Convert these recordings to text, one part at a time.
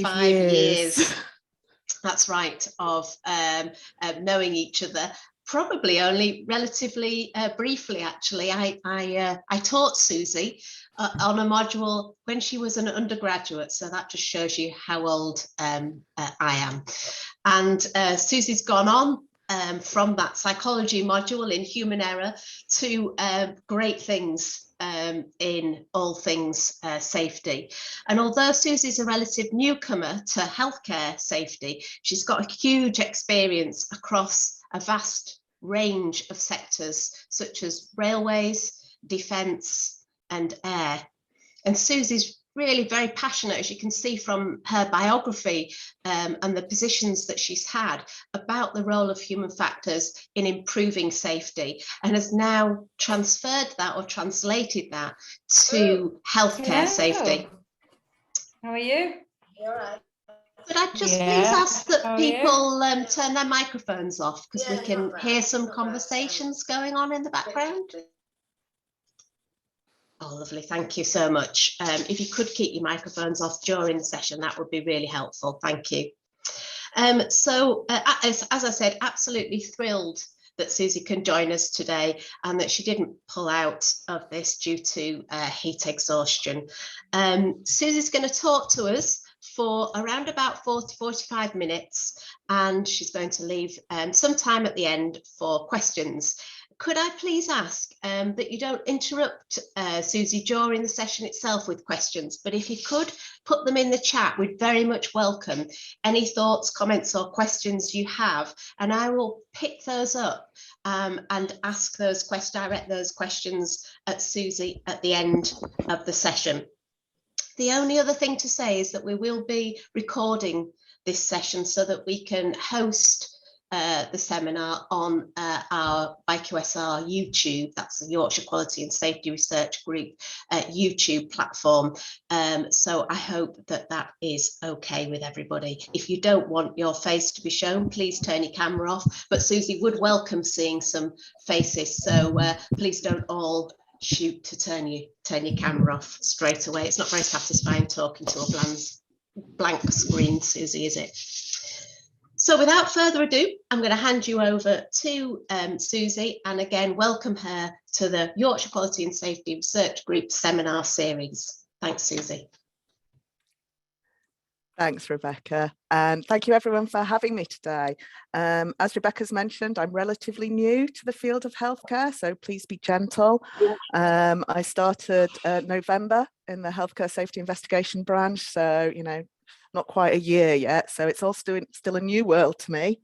5 years. That's right, of knowing each other. Probably only relatively briefly, actually. I taught Suzy on a module when she was an undergraduate, so that just shows you how old I am. And Suzy's gone on from that psychology module in human error to great things in all things safety. And although Suzy's a relative newcomer to healthcare safety, she's got a huge experience across a vast range of sectors, such as railways, defence and air. And Suzy's really very passionate, as you can see from her biography and the positions that she's had, about the role of human factors in improving safety, and has now transferred that or translated that to healthcare safety. How are you? You're right. Could I just please ask that people turn their microphones off, because we can hear some conversations going on in the background? Oh, lovely. Thank you so much. If you could keep your microphones off during the session, that would be really helpful. Thank you. So, as I said, absolutely thrilled that Suzy can join us today, and that she didn't pull out of this due to heat exhaustion. Suzy's going to talk to us for around about 40 to 45 minutes, and she's going to leave some time at the end for questions. Could I please ask that you don't interrupt Suzy during the session itself with questions, but if you could put them in the chat, we'd very much welcome any thoughts, comments or questions you have, and I will pick those up and ask those direct those questions at Suzy at the end of the session. The only other thing to say is that we will be recording this session so that we can host the seminar on our YQSR YouTube, that's the Yorkshire Quality and Safety Research Group YouTube platform. So I hope that that is okay with everybody. If you don't want your face to be shown, please turn your camera off, but Suzy would welcome seeing some faces, so please don't all shoot to turn your camera off straight away. It's not very satisfying talking to a blank screen, Suzy, is it? So without further ado, I'm going to hand you over to Suzy, and again, welcome her to the Yorkshire Quality and Safety Research Group seminar series. Thanks, Suzy. Thanks, Rebecca, and thank you everyone for having me today. As Rebecca's mentioned, I'm relatively new to the field of healthcare, so please be gentle. I started November in the Healthcare Safety Investigation branch, so, you know, not quite a year yet, so it's all still a new world to me,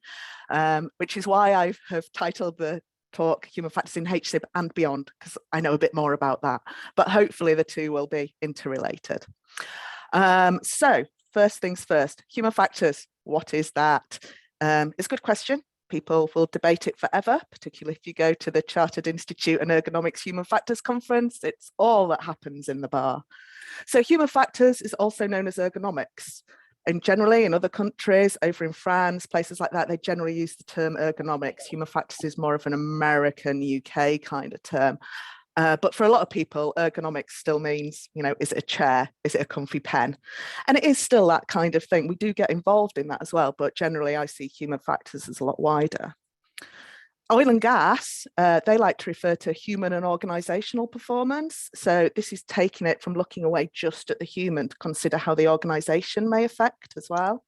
which is why I have titled the talk Human Factors in HSIB and Beyond, because I know a bit more about that, but hopefully the two will be interrelated. So first things first, human factors, what is that? It's a good question. People will debate it forever, particularly if you go to the Chartered Institute and Ergonomics Human Factors Conference. It's all that happens in the bar. So human factors is also known as ergonomics. And generally in other countries, over in France, places like that, they generally use the term ergonomics. Human factors is more of an American, UK kind of term. But for a lot of people, ergonomics still means, you know, is it a chair? Is it a comfy pen? And it is still that kind of thing. We do get involved in that as well, but generally I see human factors as a lot wider. Oil and gas, they like to refer to human and organisational performance. So this is taking it from looking away just at the human to consider how the organisation may affect as well.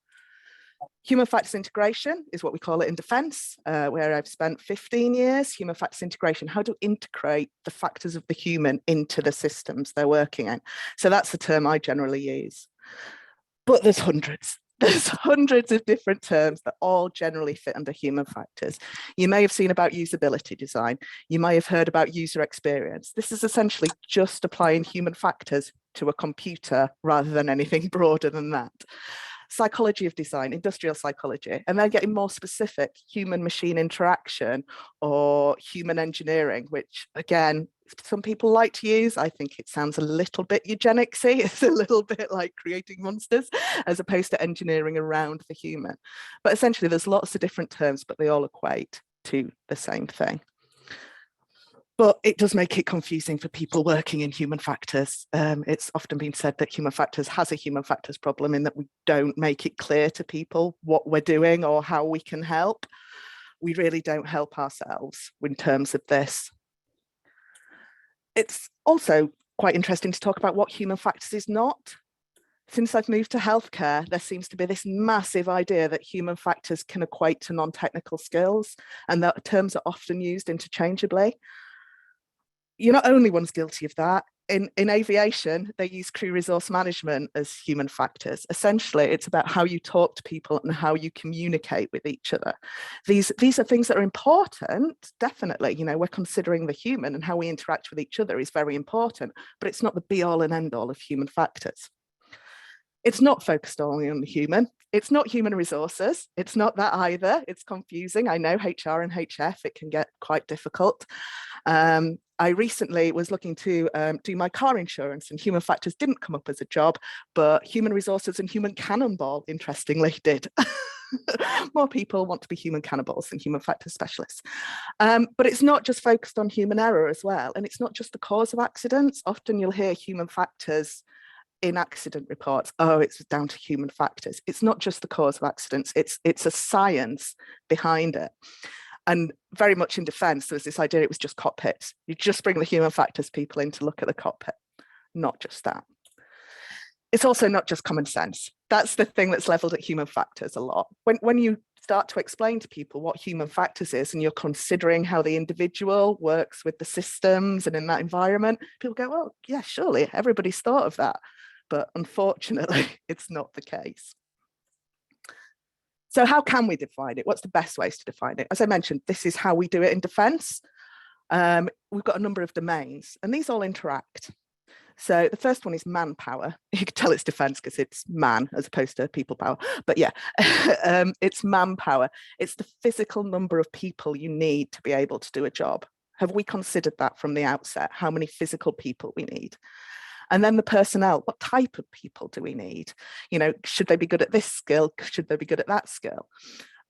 Human factors integration is what we call it in defence, where I've spent 15 years. Human factors integration, how to integrate the factors of the human into the systems they're working in. So that's the term I generally use. But there's hundreds. There's hundreds of different terms that all generally fit under human factors. You may have seen about usability design. You may have heard about user experience. This is essentially just applying human factors to a computer rather than anything broader than that. Psychology of design, industrial psychology, and then getting more specific, human machine interaction or human engineering, which again, some people like to use. I think it sounds a little bit eugenicsy. It's a little bit like creating monsters as opposed to engineering around the human. But essentially there's lots of different terms, but they all equate to the same thing. But it does make it confusing for people working in human factors. It's often been said that human factors has a human factors problem in that we don't make it clear to people what we're doing or how we can help. We really don't help ourselves in terms of this. It's also quite interesting to talk about what human factors is not. Since I've moved to healthcare, there seems to be this massive idea that human factors can equate to non-technical skills, and that terms are often used interchangeably. You're not only ones guilty of that. In aviation, they use crew resource management as human factors. Essentially, it's about how you talk to people and how you communicate with each other. These are things that are important, definitely. You know, we're considering the human, and how we interact with each other is very important, but it's not the be all and end all of human factors. It's not focused only on the human. It's not human resources. It's not that either. It's confusing. I know HR and HF, it can get quite difficult. I recently was looking to do my car insurance, and human factors didn't come up as a job, but human resources and human cannonball, interestingly, did. More people want to be human cannibals than human factors specialists. But it's not just focused on human error as well. And it's not just the cause of accidents. Often you'll hear human factors in accident reports. Oh, it's down to human factors. It's not just the cause of accidents. It's a science behind it. And very much in defense, there was this idea it was just cockpits. You just bring the human factors people in to look at the cockpit. Not just that. It's also not just common sense. That's the thing that's leveled at human factors a lot. When you start to explain to people what human factors is, and you're considering how the individual works with the systems and in that environment, people go, well, yeah, surely everybody's thought of that. But unfortunately, it's not the case. So how can we define it? What's the best ways to define it? As I mentioned, this is how we do it in defense. We've got a number of domains, and these all interact. So the first one is manpower. You can tell it's defense because it's man as opposed to people power. But yeah, it's manpower. It's the physical number of people you need to be able to do a job. Have we considered that from the outset? How many physical people we need? And then the personnel, what type of people do we need? You know, should they be good at this skill? Should they be good at that skill?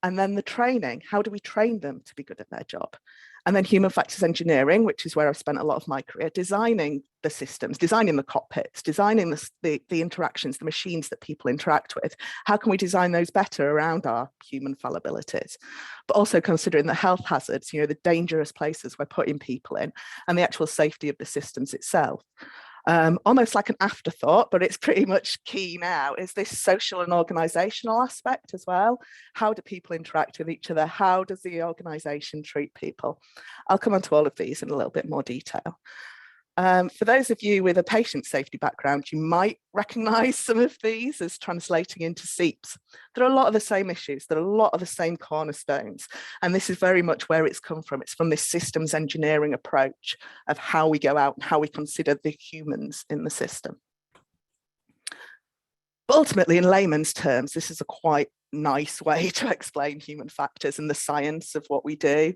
And then the training, how do we train them to be good at their job? And then human factors engineering, which is where I've spent a lot of my career, designing the systems, designing the cockpits, designing the interactions, the machines that people interact with. How can we design those better around our human fallibilities? But also considering the health hazards, you know, the dangerous places we're putting people in, and the actual safety of the systems itself. Almost like an afterthought, but it's pretty much key now, is this social and organizational aspect as well. How do people interact with each other? How does the organization treat people? I'll come on to all of these in a little bit more detail. For those of you with a patient safety background, you might recognize some of these as translating into SEIPS. There are a lot of the same issues, there are a lot of the same cornerstones, and this is very much where it's come from. It's from this systems engineering approach of how we go out and how we consider the humans in the system. But ultimately, in layman's terms, this is a quite nice way to explain human factors and the science of what we do.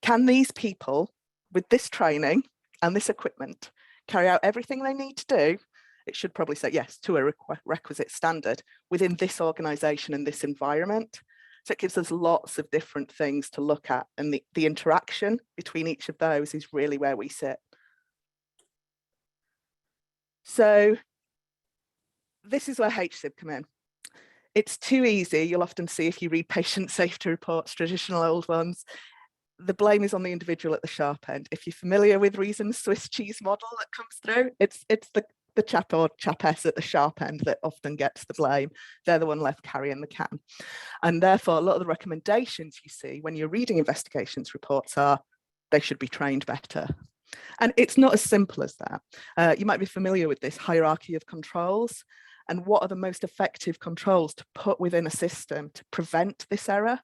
Can these people, with this training and this equipment, carry out everything they need to do? It should probably say yes to a requisite standard within this organization and this environment. So it gives us lots of different things to look at, and the interaction between each of those is really where we sit. So this is where HSIB come in. It's too easy. You'll often see, if you read patient safety reports, traditional old ones, the blame is on the individual at the sharp end. If you're familiar with Reason's Swiss cheese model that comes through, it's the chap or chapess at the sharp end that often gets the blame. They're the one left carrying the can. And therefore, a lot of the recommendations you see when you're reading investigations reports are they should be trained better. And it's not as simple as that. You might be familiar with this hierarchy of controls, and what are the most effective controls to put within a system to prevent this error?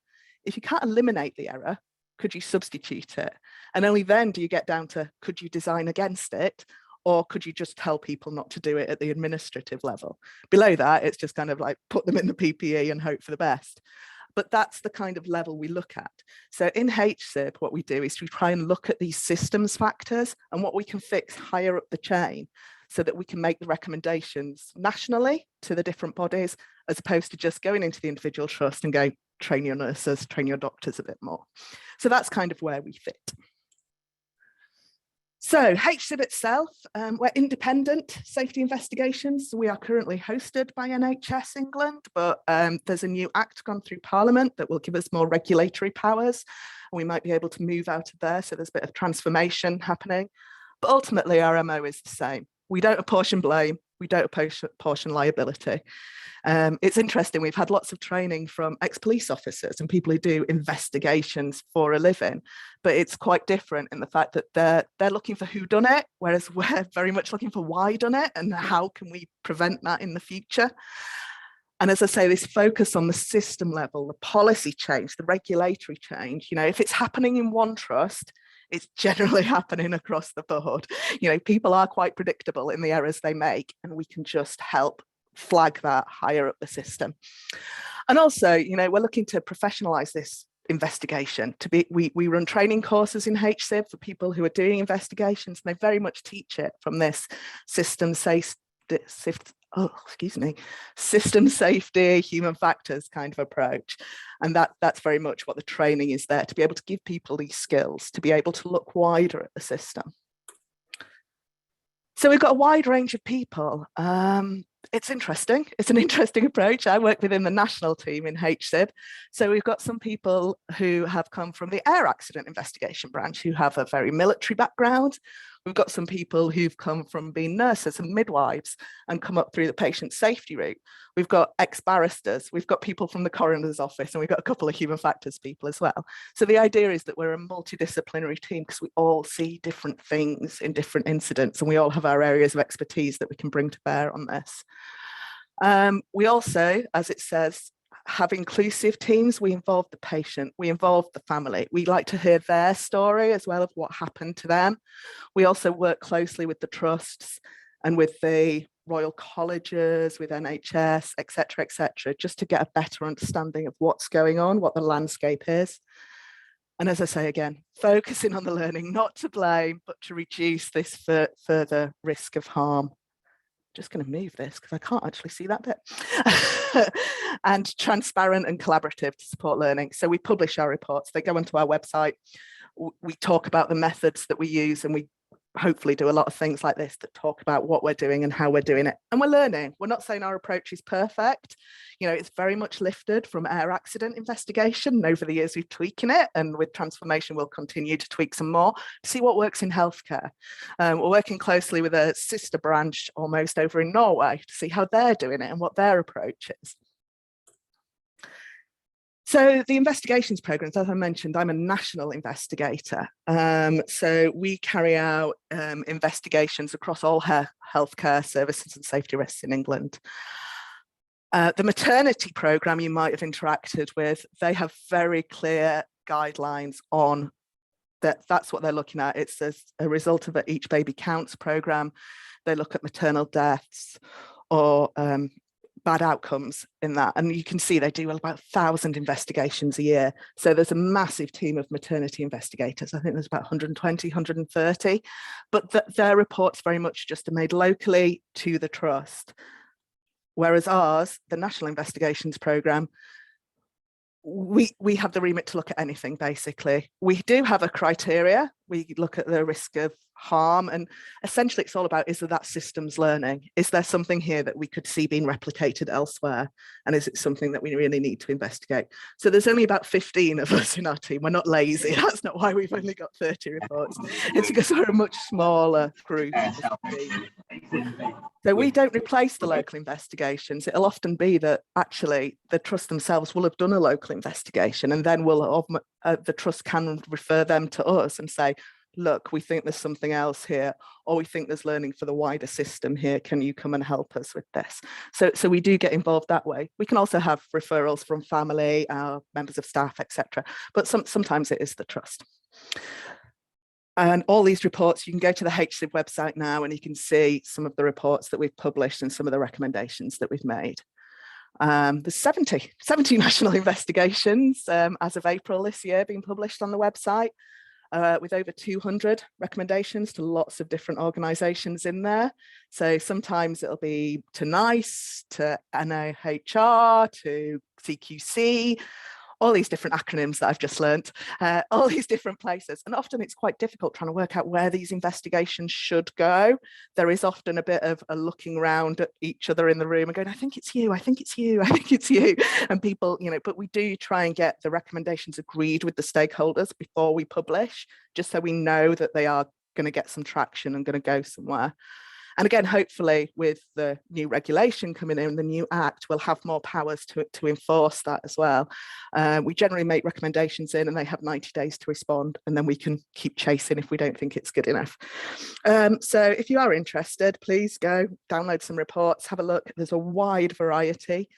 If you can't eliminate the error, could you substitute it? And only then do you get down to, could you design against it? Or could you just tell people not to do it at the administrative level? Below that, it's just kind of like put them in the PPE and hope for the best. But that's the kind of level we look at. So in HSIB, what we do is we try and look at these systems factors and what we can fix higher up the chain, so that we can make the recommendations nationally to the different bodies, as opposed to just going into the individual trust and going, train your nurses, train your doctors a bit more. So that's kind of where we fit. So HSIB itself, we're independent safety investigations. We are currently hosted by NHS England, but there's a new act gone through Parliament that will give us more regulatory powers. And we might be able to move out of there. So there's a bit of transformation happening. But ultimately, our MO is the same. We don't apportion blame. We don't apportion liability. It's interesting, we've had lots of training from ex-police officers and people who do investigations for a living, but it's quite different in the fact that they're looking for who done it, whereas we're very much looking for why done it and how can we prevent that in the future. And as I say, this focus on the system level, the policy change, the regulatory change, you know, if it's happening in one trust, it's generally happening across the board. You know, people are quite predictable in the errors they make, and we can just help flag that higher up the system. And also, you know, we're looking to professionalize this investigation. We run training courses in HSIB for people who are doing investigations, and they very much teach it from this system safety, human factors kind of approach. And that's very much what the training is there, to be able to give people these skills, to be able to look wider at the system. So we've got a wide range of people. It's interesting. It's an interesting approach. I work within the national team in HSIB. So we've got some people who have come from the air accident investigation branch who have a very military background. We've got some people who've come from being nurses and midwives and come up through the patient safety route. We've got ex-barristers, we've got people from the coroner's office, and we've got a couple of human factors people as well. So the idea is that we're a multidisciplinary team because we all see different things in different incidents, and we all have our areas of expertise that we can bring to bear on this. We also, as it says, have inclusive teams. We involve the patient, we involve the family. We like to hear their story as well of what happened to them. We also work closely with the trusts and with the Royal Colleges, with NHS, etc., just to get a better understanding of what's going on, what the landscape is. And as I say again, focusing on the learning, not to blame, but to reduce this further risk of harm. Just going to move this because I can't actually see that bit. And transparent and collaborative to support learning. So we publish our reports, they go onto our website. We talk about the methods that we use, and we hopefully do a lot of things like this that talk about what we're doing and how we're doing it. And we're learning. We're not saying our approach is perfect. You know, it's very much lifted from air accident investigation. And over the years, we've tweaking it. And with transformation, we'll continue to tweak some more to see what works in healthcare. We're working closely with a sister branch almost over in Norway to see how they're doing it and what their approach is. So the investigations programs, as I mentioned, I'm a national investigator. So we carry out investigations across all healthcare services and safety risks in England. The maternity program you might have interacted with, they have very clear guidelines on that. That's what they're looking at. It's a result of an Each Baby Counts program. They look at maternal deaths or bad outcomes in that, and you can see they do about 1,000 investigations a year. So there's a massive team of maternity investigators. I think there's about 120, 130, but their reports very much just are made locally to the trust. Whereas ours, the National Investigations Programme, we have the remit to look at anything, basically. We do have a criteria. We look at the risk of harm, and essentially it's all about, is there that systems learning? Is there something here that we could see being replicated elsewhere? And is it something that we really need to investigate? So there's only about 15 of us in our team. We're not lazy. That's not why we've only got 30 reports. It's because we're a much smaller group. So we don't replace the local investigations. It'll often be that actually the trust themselves will have done a local investigation, and then the trust can refer them to us and say, look, we think there's something else here, or we think there's learning for the wider system here. Can you come and help us with this? So we do get involved that way. We can also have referrals from family, our members of staff, etc. But sometimes it is the trust. And all these reports, you can go to the HSIB website now and you can see some of the reports that we've published and some of the recommendations that we've made. There's 70 national investigations as of April this year being published on the website, with over 200 recommendations to lots of different organisations in there. So sometimes it'll be to NICE, to NIHR, to CQC, all these different acronyms that I've just learnt, all these different places. And often it's quite difficult trying to work out where these investigations should go. There is often a bit of a looking around at each other in the room and going, I think it's you, I think it's you, I think it's you. And people, but we do try and get the recommendations agreed with the stakeholders before we publish, just so we know that they are going to get some traction and going to go somewhere. And again, hopefully with the new regulation coming in, the new act, we'll have more powers to enforce that as well. We generally make recommendations in and they have 90 days to respond, and then we can keep chasing if we don't think it's good enough. So if you are interested, please go download some reports, have a look. There's a wide variety.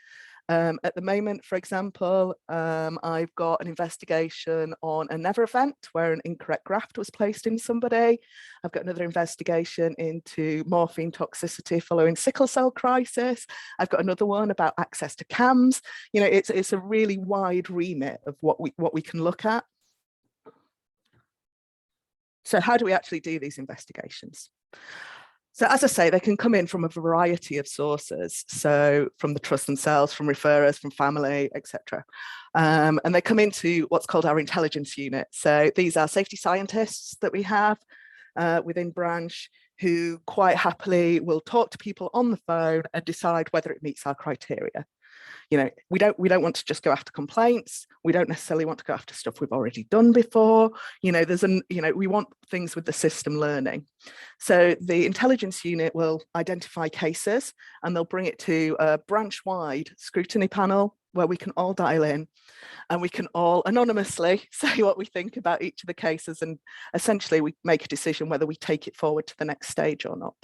At the moment, for example, I've got an investigation on a never event where an incorrect graft was placed in somebody. I've got another investigation into morphine toxicity following sickle cell crisis. I've got another one about access to CAMs. It's a really wide remit of what we can look at. So how do we actually do these investigations? So as I say, they can come in from a variety of sources. So from the trust themselves, from referrers, from family, etc. And they come into what's called our intelligence unit. So these are safety scientists that we have within branch who quite happily will talk to people on the phone and decide whether it meets our criteria. We don't want to just go after complaints. We don't necessarily want to go after stuff we've already done before. We want things with the system learning. So the intelligence unit will identify cases and they'll bring it to a branch-wide scrutiny panel where we can all dial in and we can all anonymously say what we think about each of the cases, and essentially we make a decision whether we take it forward to the next stage or not.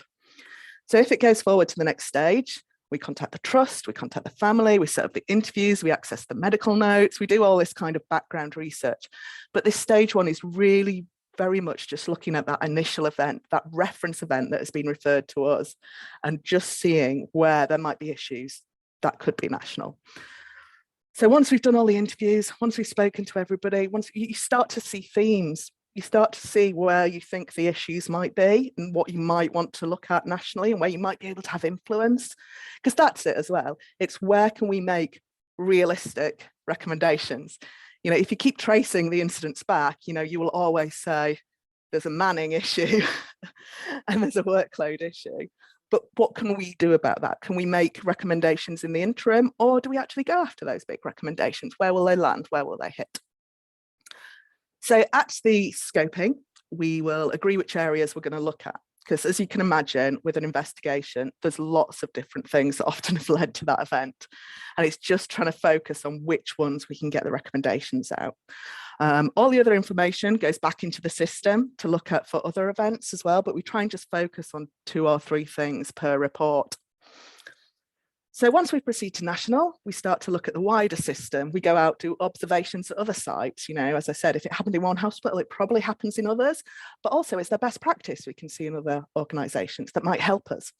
So if it goes forward to the next stage, we contact the trust, we contact the family, we set up the interviews, we access the medical notes, we do all this kind of background research. But this stage one is really very much just looking at that initial event, that reference event that has been referred to us, and just seeing where there might be issues that could be national. So once we've done all the interviews, once we've spoken to everybody, once you start to see themes, you start to see where you think the issues might be and what you might want to look at nationally and where you might be able to have influence, because that's it as well. It's where can we make realistic recommendations? If you keep tracing the incidents back, you will always say there's a manning issue and there's a workload issue. But what can we do about that? Can we make recommendations in the interim, or do we actually go after those big recommendations? Where will they land? Where will they hit? So at the scoping, we will agree which areas we're going to look at, because as you can imagine, with an investigation, there's lots of different things that often have led to that event. And it's just trying to focus on which ones we can get the recommendations out. All the other information goes back into the system to look at for other events as well, but we try and just focus on 2 or 3 things per report. So once we proceed to national, we start to look at the wider system. We go out, do observations at other sites. As I said, if it happened in one hospital, it probably happens in others, but also is there best practice we can see in other organisations that might help us.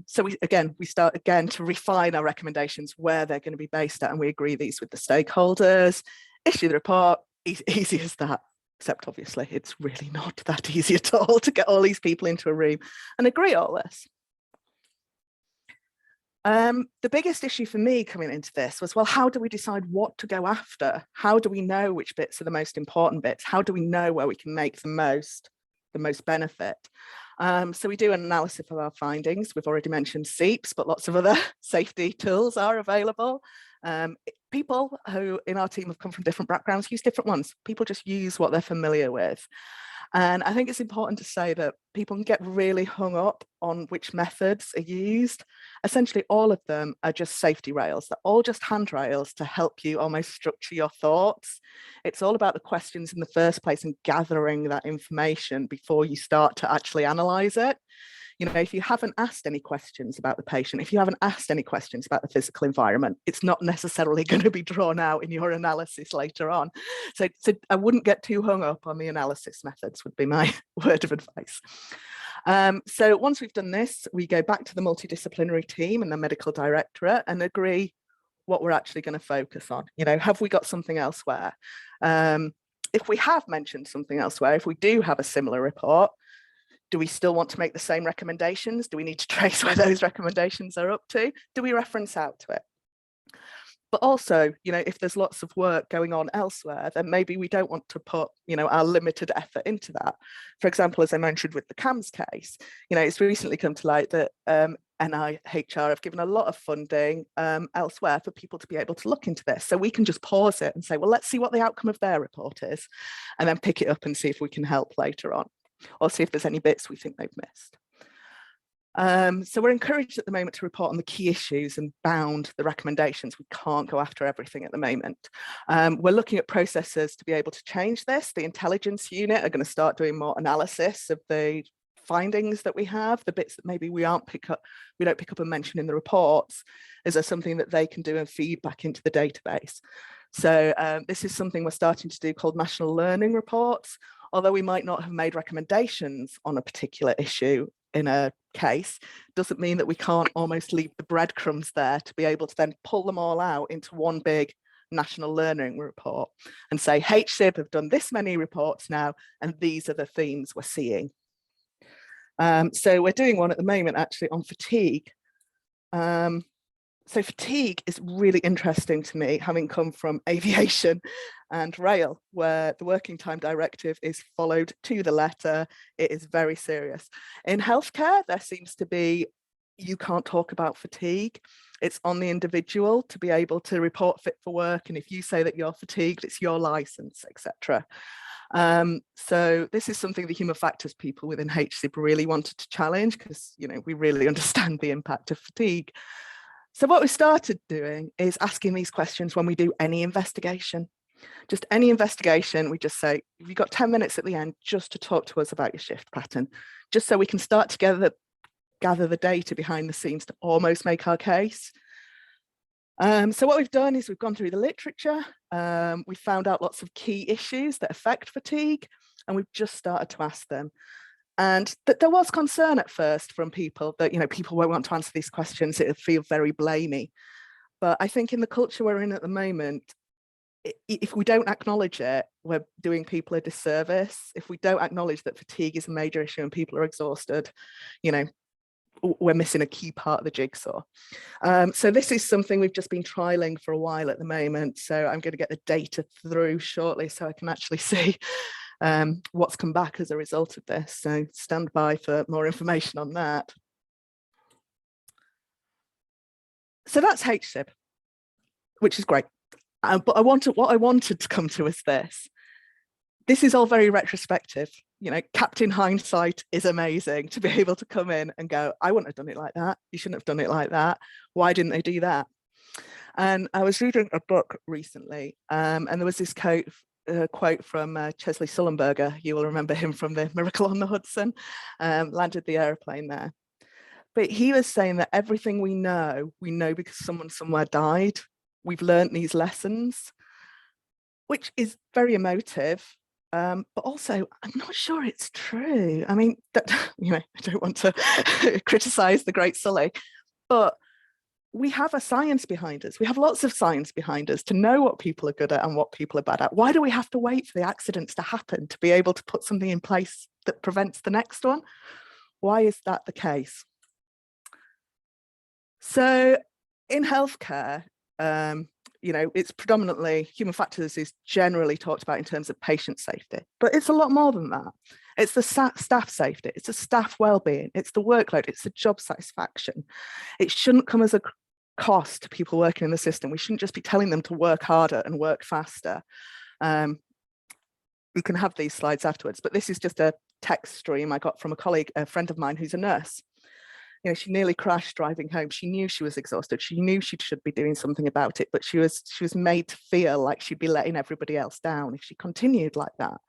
So we start again to refine our recommendations where they're going to be based at, and we agree these with the stakeholders, issue the report, easy as that. Except obviously it's really not that easy at all to get all these people into a room and agree all this. The biggest issue for me coming into this was, well, how do we decide what to go after? How do we know which bits are the most important bits? How do we know where we can make the most benefit? So we do an analysis of our findings. We've already mentioned SEIPS, but lots of other safety tools are available. People who in our team have come from different backgrounds use different ones. People just use what they're familiar with. And I think it's important to say that people can get really hung up on which methods are used. Essentially, all of them are just safety rails. They're all just handrails to help you almost structure your thoughts. It's all about the questions in the first place and gathering that information before you start to actually analyse it. If you haven't asked any questions about the patient, if you haven't asked any questions about the physical environment, it's not necessarily going to be drawn out in your analysis later on. So I wouldn't get too hung up on the analysis methods, would be my word of advice. So once we've done this, we go back to the multidisciplinary team and the medical directorate and agree what we're actually going to focus on. Have we got something elsewhere? If we have mentioned something elsewhere, if we do have a similar report, do we still want to make the same recommendations? Do we need to trace where those recommendations are up to? Do we reference out to it? But also, if there's lots of work going on elsewhere, then maybe we don't want to put, our limited effort into that. For example, as I mentioned with the CAMS case, it's recently come to light that NIHR have given a lot of funding elsewhere for people to be able to look into this. So we can just pause it and say, well, let's see what the outcome of their report is, and then pick it up and see if we can help later on, or see if there's any bits we think they've missed. So we're encouraged at the moment to report on the key issues and bound the recommendations. We can't go after everything at the moment. We're looking at processes to be able to change this. The intelligence unit are going to start doing more analysis of the findings that we have, the bits that maybe we don't pick up and mention in the reports. Is there something that they can do and feed back into the database? So this is something we're starting to do called national learning reports. Although we might not have made recommendations on a particular issue in a case, doesn't mean that we can't almost leave the breadcrumbs there to be able to then pull them all out into one big national learning report and say, HSIB have done this many reports now, and these are the themes we're seeing. So we're doing one at the moment actually on fatigue. So fatigue is really interesting to me, having come from aviation and rail, where the working time directive is followed to the letter. It is very serious. In healthcare, there seems to be, you can't talk about fatigue. It's on the individual to be able to report fit for work. And if you say that you're fatigued, it's your license, etc. So this is something the human factors people within HSIB really wanted to challenge, because we really understand the impact of fatigue. So what we started doing is asking these questions when we do any investigation. Just any investigation, we just say, have you got 10 minutes at the end just to talk to us about your shift pattern, just so we can start to gather the data behind the scenes to almost make our case. So what we've done is we've gone through the literature, we found out lots of key issues that affect fatigue, and we've just started to ask them. And there was concern at first from people that, people won't want to answer these questions, it'll feel very blamey. But I think in the culture we're in at the moment, if we don't acknowledge it, we're doing people a disservice. If we don't acknowledge that fatigue is a major issue and people are exhausted, we're missing a key part of the jigsaw. So this is something we've just been trialing for a while at the moment. So I'm going to get the data through shortly so I can actually see what's come back as a result of this. So stand by for more information on that. So that's HSIB, which is great. But what I wanted to come to is this. This is all very retrospective. Captain hindsight is amazing to be able to come in and go, I wouldn't have done it like that. You shouldn't have done it like that. Why didn't they do that? And I was reading a book recently, and there was this quote from Chesley Sullenberger. You will remember him from the Miracle on the Hudson, landed the airplane there. But he was saying that everything we know because someone somewhere died. We've learned these lessons, which is very emotive, but also I'm not sure it's true. I mean, I don't want to criticize the great Sully, but we have a science behind us. We have lots of science behind us to know what people are good at and what people are bad at. Why do we have to wait for the accidents to happen to be able to put something in place that prevents the next one? Why is that the case? So in healthcare, it's predominantly human factors is generally talked about in terms of patient safety, but it's a lot more than that. It's the staff safety, it's the staff well-being, it's the workload, it's the job satisfaction. It shouldn't come as a cost to people working in the system. We shouldn't just be telling them to work harder and work faster. We can have these slides afterwards, but this is just a text stream I got from a friend of mine who's a nurse. She nearly crashed driving home. She knew she was exhausted. She knew she should be doing something about it, but she was made to feel like she'd be letting everybody else down if she continued like that.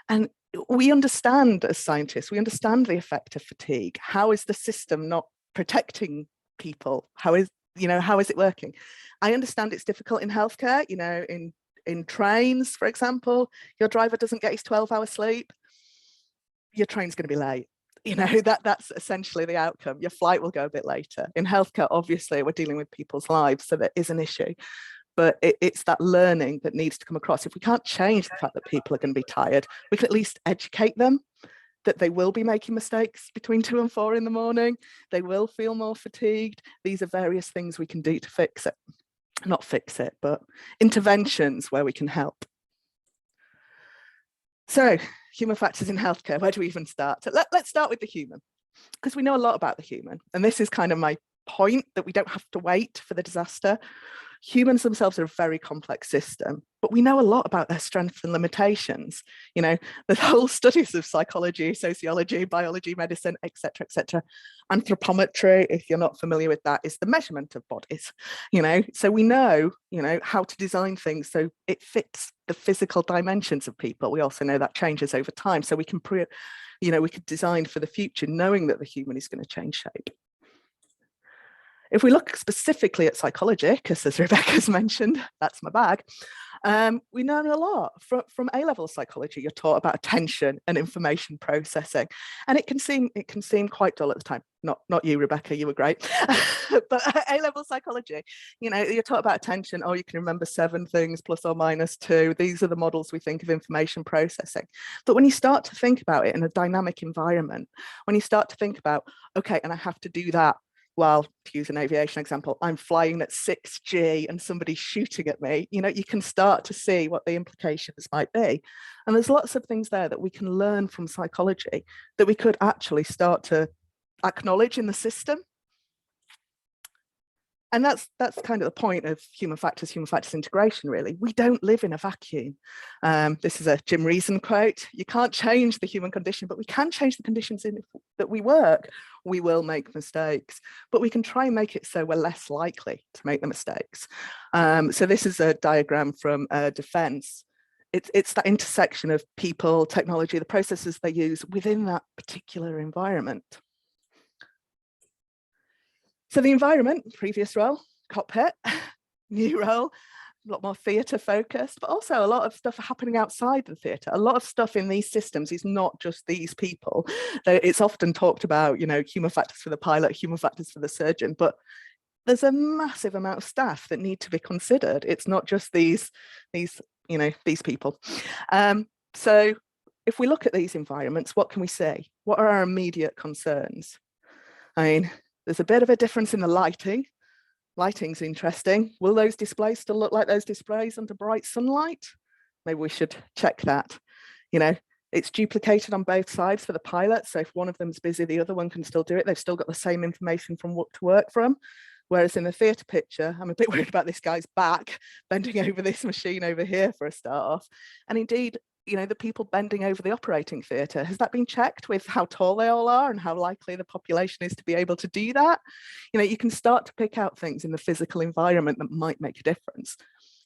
And we understand as scientists, we understand the effect of fatigue. How is the system not protecting people? How is it working? I understand it's difficult in healthcare, in trains, for example, your driver doesn't get his 12-hour sleep, your train's going to be late. That's essentially the outcome. Your flight will go a bit later. In healthcare, obviously, we're dealing with people's lives, so there is an issue. But it's that learning that needs to come across. If we can't change the fact that people are going to be tired, we can at least educate them that they will be making mistakes between 2 and 4 in the morning. They will feel more fatigued. These are various things we can do to fix it. not fix it, but interventions where we can help. So human factors in healthcare, where do we even start? So let's start with the human, because we know a lot about the human. And this is kind of my point, that we don't have to wait for the disaster. Humans themselves are a very complex system, but we know a lot about their strengths and limitations. You know, the whole studies of psychology, sociology, biology, medicine, etc. Anthropometry, if you're not familiar with that, is the measurement of bodies. You know, so we know, you know, how to design things so it fits the physical dimensions of people. We also know that changes over time, so we can we could design for the future, knowing that the human is going to change shape. If we look specifically at psychology, because as Rebecca's mentioned, that's my bag, we know a lot from A-level psychology. You're taught about attention and information processing, and it can seem quite dull at the time. Not you, Rebecca, you were great. But A-level psychology, you know, you're taught about attention. Oh, you can remember 7 things plus or minus 2. These are the models we think of information processing. But when you start to think about it in a dynamic environment, when you start to think about, okay, and I have to do that, well, to use an aviation example, I'm flying at 6G and somebody's shooting at me, you know, you can start to see what the implications might be. And there's lots of things there that we can learn from psychology that we could actually start to acknowledge in the system. And that's kind of the point of human factors integration, really. We don't live in a vacuum. This is a Jim Reason quote. You can't change the human condition, but we can change the conditions in that we work. We will make mistakes, but we can try and make it so we're less likely to make the mistakes. So this is a diagram from defense. It's that intersection of people, technology, the processes they use within that particular environment. So the environment, previous role, cockpit, new role, a lot more theatre focused, but also a lot of stuff happening outside the theatre. A lot of stuff in these systems is not just these people. It's often talked about, you know, human factors for the pilot, human factors for the surgeon, but there's a massive amount of staff that need to be considered. It's not just these people. So if we look at these environments, what can we say? What are our immediate concerns? I mean, there's a bit of a difference in the lighting. Lighting's interesting. Will those displays still look like those displays under bright sunlight? Maybe we should check that. You know, it's duplicated on both sides for the pilot. So if one of them's busy, the other one can still do it. They've still got the same information from what to work from. Whereas in the theatre picture, I'm a bit worried about this guy's back bending over this machine over here for a start off. And indeed, you know, the people bending over the operating theatre, has that been checked with how tall they all are and how likely the population is to be able to do that? You know, you can start to pick out things in the physical environment that might make a difference.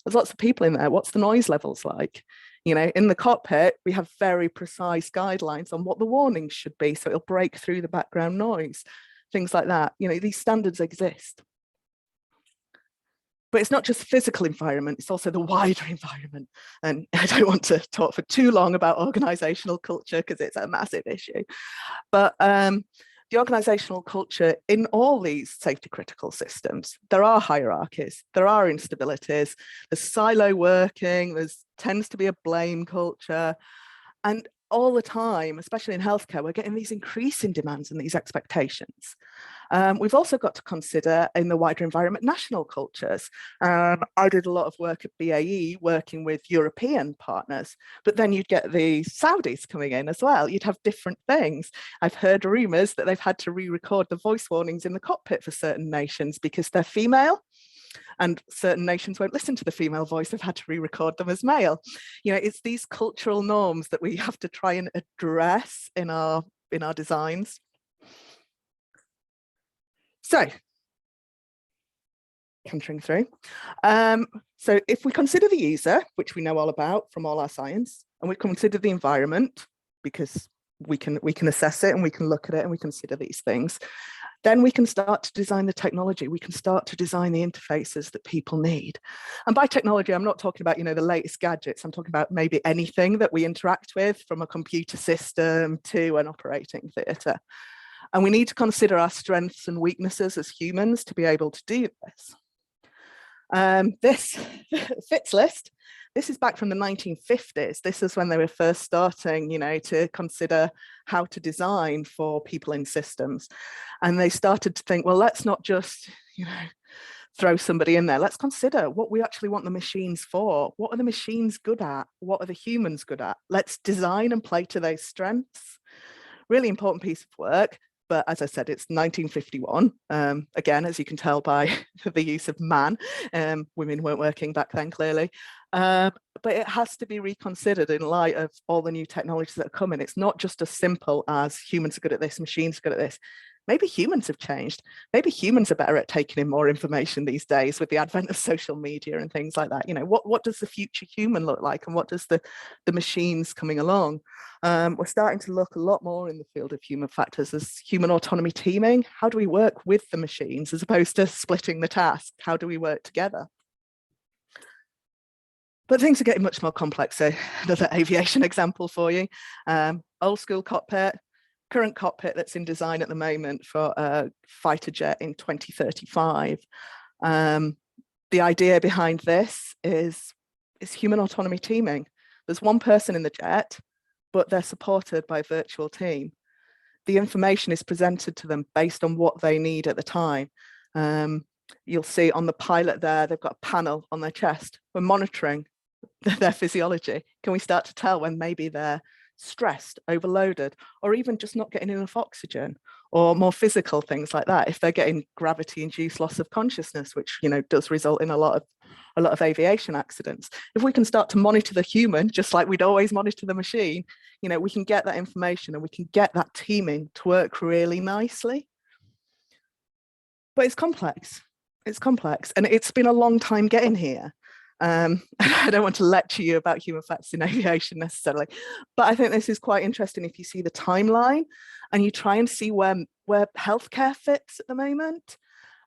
There's lots of people in there. What's the noise levels like? You know, in the cockpit, we have very precise guidelines on what the warnings should be, so it'll break through the background noise, things like that. You know, these standards exist. But it's not just physical environment, it's also the wider environment. And I don't want to talk for too long about organizational culture because it's a massive issue. But the organizational culture in all these safety critical systems, there are hierarchies, there are instabilities, there's silo working, there's tends to be a blame culture. And all the time, especially in healthcare, we're getting these increasing demands and these expectations. We've also got to consider in the wider environment national cultures. I did a lot of work at BAE working with European partners, but then you'd get the Saudis coming in as well. You'd have different things. I've heard rumours that they've had to re-record the voice warnings in the cockpit for certain nations because they're female. And certain nations won't listen to the female voice, they've had to re-record them as male. You know, it's these cultural norms that we have to try and address in our designs. So, cantering through. So if we consider the user, which we know all about from all our science, and we consider the environment, because we can assess it and we can look at it and we consider these things, then we can start to design the technology. We can start to design the interfaces that people need. And by technology, I'm not talking about, you know, the latest gadgets. I'm talking about maybe anything that we interact with, from a computer system to an operating theatre. And we need to consider our strengths and weaknesses as humans to be able to do this. This FITS list, this is back from the 1950s. This is when they were first starting, you know, to consider how to design for people in systems. And they started to think, well, let's not just, you know, throw somebody in there. Let's consider what we actually want the machines for. What are the machines good at? What are the humans good at? Let's design and play to those strengths. Really important piece of work. But as I said, it's 1951. Again, as you can tell by the use of man, women weren't working back then, clearly. But it has to be reconsidered in light of all the new technologies that are coming. It's not just as simple as humans are good at this, machines are good at this. Maybe humans have changed. Maybe humans are better at taking in more information these days with the advent of social media and things like that. You know, what does the future human look like, and what does the machines coming along? We're starting to look a lot more in the field of human factors as human autonomy teaming. How do we work with the machines as opposed to splitting the task? How do we work together? But things are getting much more complex. So another aviation example for you. Old school cockpit, current cockpit that's in design at the moment for a fighter jet in 2035. The idea behind this is human autonomy teaming. There's one person in the jet, but they're supported by a virtual team. The information is presented to them based on what they need at the time. You'll see on the pilot there, they've got a panel on their chest. We're monitoring their physiology. Can we start to tell when maybe they're stressed, overloaded, or even just not getting enough oxygen, or more physical things like that? If they're getting gravity-induced loss of consciousness, which, you know, does result in a lot of aviation accidents. If we can start to monitor the human, just like we'd always monitor the machine, you know, we can get that information and we can get that teaming to work really nicely. But it's complex. It's complex, and it's been a long time getting here. I don't want to lecture you about human factors in aviation necessarily, but I think this is quite interesting if you see the timeline and you try and see where healthcare fits at the moment.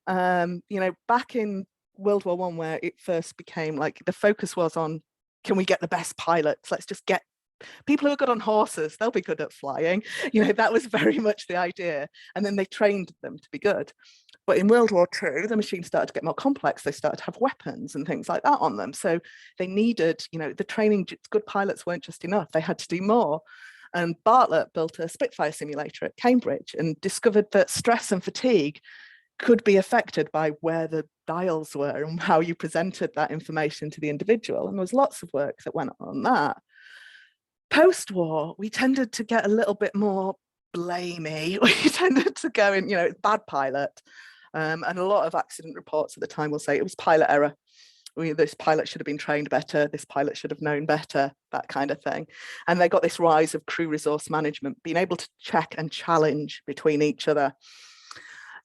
You know, back in World War I, where it first became like the focus was on, can we get the best pilots? Let's just get people who are good on horses, they'll be good at flying. You know, that was very much the idea. And then they trained them to be good. But in World War II, the machines started to get more complex. They started to have weapons and things like that on them. So they needed, you know, the training, good pilots weren't just enough. They had to do more. And Bartlett built a Spitfire simulator at Cambridge and discovered that stress and fatigue could be affected by where the dials were and how you presented that information to the individual. And there was lots of work that went on that. Post-war, we tended to get a little bit more blamey. We tended to go in, you know, bad pilot. And a lot of accident reports at the time will say it was pilot error. This pilot should have been trained better. This pilot should have known better, that kind of thing. And they got this rise of crew resource management, being able to check and challenge between each other.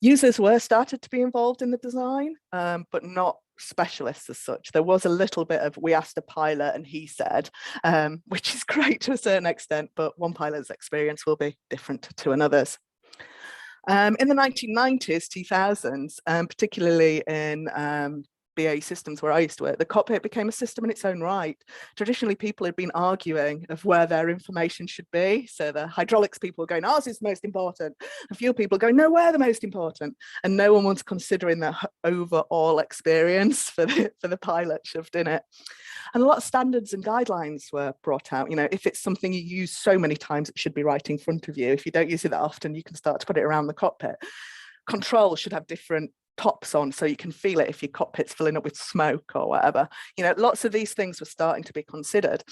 Users were started to be involved in the design, but not specialists as such. There was a little bit of, we asked a pilot and he said, which is great to a certain extent, but one pilot's experience will be different to another's. In the 1990s, 2000s, particularly in BAE Systems where I used to work, the cockpit became a system in its own right. Traditionally, people had been arguing of where their information should be. So the hydraulics people were going, ours is the most important. A few people going, no, we're the most important. And no one was considering their overall experience for the pilot shoved in it. And a lot of standards and guidelines were brought out. You know, if it's something you use so many times, it should be right in front of you. If you don't use it that often, you can start to put it around the cockpit. Controls should have different tops on so you can feel it if your cockpit's filling up with smoke or whatever. You know, lots of these things were starting to be considered,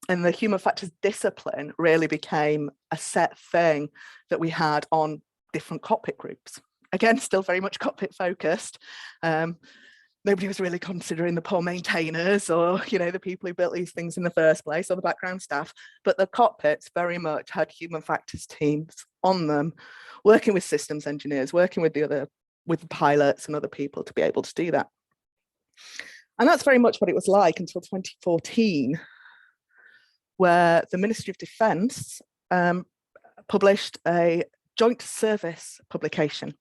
and the human factors discipline really became a set thing that we had on different cockpit groups. Again, still very much cockpit focused. Nobody was really considering the poor maintainers or, you know, the people who built these things in the first place or the background staff, but the cockpits very much had human factors teams on them, working with systems engineers, working with the pilots and other people to be able to do that. And that's very much what it was like until 2014, where the Ministry of Defence published a joint service publication.